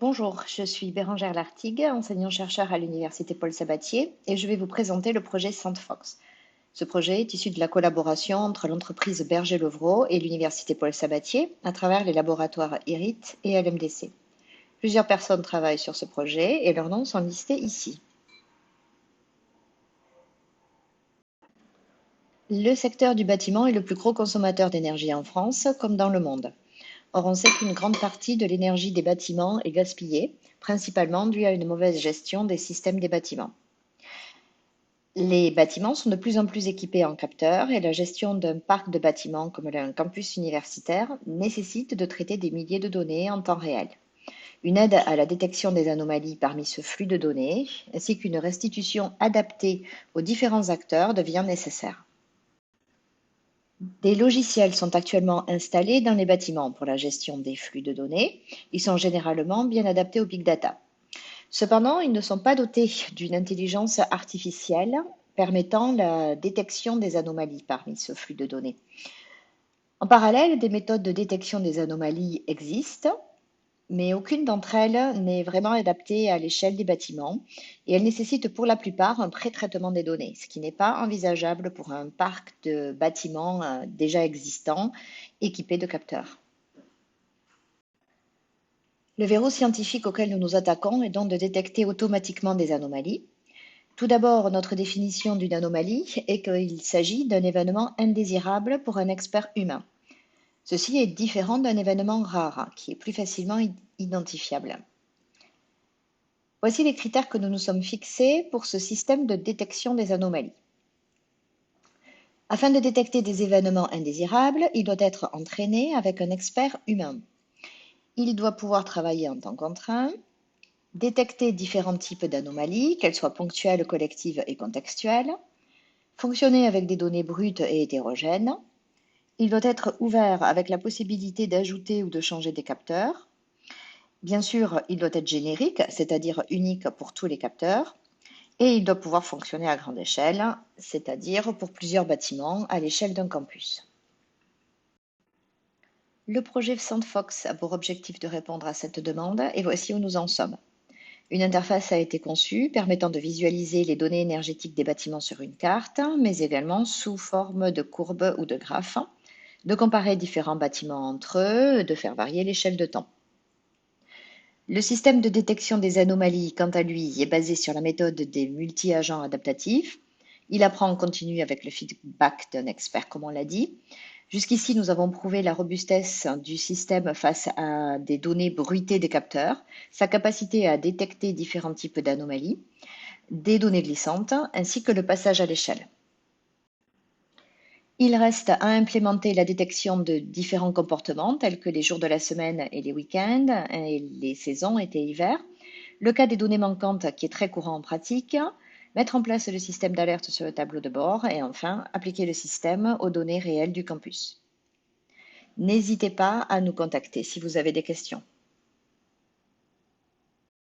Bonjour, je suis Bérengère Lartigue, enseignant-chercheur à l'Université Paul Sabatier, et je vais vous présenter le projet Sandfox. Ce projet est issu de la collaboration entre l'entreprise Berger-Levrault et l'Université Paul Sabatier à travers les laboratoires IRIT et LMDC. Plusieurs personnes travaillent sur ce projet et leurs noms sont listés ici. Le secteur du bâtiment est le plus gros consommateur d'énergie en France comme dans le monde. Or, on sait qu'une grande partie de l'énergie des bâtiments est gaspillée, principalement due à une mauvaise gestion des systèmes des bâtiments. Les bâtiments sont de plus en plus équipés en capteurs et la gestion d'un parc de bâtiments comme un campus universitaire nécessite de traiter des milliers de données en temps réel. Une aide à la détection des anomalies parmi ce flux de données, ainsi qu'une restitution adaptée aux différents acteurs devient nécessaire. Des logiciels sont actuellement installés dans les bâtiments pour la gestion des flux de données. Ils sont généralement bien adaptés au big data. Cependant, ils ne sont pas dotés d'une intelligence artificielle permettant la détection des anomalies parmi ce flux de données. En parallèle, des méthodes de détection des anomalies existent, mais aucune d'entre elles n'est vraiment adaptée à l'échelle des bâtiments et elles nécessitent pour la plupart un pré-traitement des données, ce qui n'est pas envisageable pour un parc de bâtiments déjà existants équipés de capteurs. Le verrou scientifique auquel nous nous attaquons est donc de détecter automatiquement des anomalies. Tout d'abord, notre définition d'une anomalie est qu'il s'agit d'un événement indésirable pour un expert humain. Ceci est différent d'un événement rare, qui est plus facilement identifiable. Voici les critères que nous nous sommes fixés pour ce système de détection des anomalies. Afin de détecter des événements indésirables, il doit être entraîné avec un expert humain. Il doit pouvoir travailler en temps contraint, détecter différents types d'anomalies, qu'elles soient ponctuelles, collectives et contextuelles, fonctionner avec des données brutes et hétérogènes. Il doit être ouvert avec la possibilité d'ajouter ou de changer des capteurs. Bien sûr, il doit être générique, c'est-à-dire unique pour tous les capteurs. Et il doit pouvoir fonctionner à grande échelle, c'est-à-dire pour plusieurs bâtiments à l'échelle d'un campus. Le projet Sandfox a pour objectif de répondre à cette demande et voici où nous en sommes. Une interface a été conçue permettant de visualiser les données énergétiques des bâtiments sur une carte, mais également sous forme de courbes ou de graphes, de comparer différents bâtiments entre eux, de faire varier l'échelle de temps. Le système de détection des anomalies, quant à lui, est basé sur la méthode des multi-agents adaptatifs. Il apprend en continu avec le feedback d'un expert, comme on l'a dit. Jusqu'ici, nous avons prouvé la robustesse du système face à des données bruitées des capteurs, sa capacité à détecter différents types d'anomalies, des données glissantes, ainsi que le passage à l'échelle. Il reste à implémenter la détection de différents comportements tels que les jours de la semaine et les week-ends et les saisons été et hiver, le cas des données manquantes qui est très courant en pratique, mettre en place le système d'alerte sur le tableau de bord et enfin appliquer le système aux données réelles du campus. N'hésitez pas à nous contacter si vous avez des questions.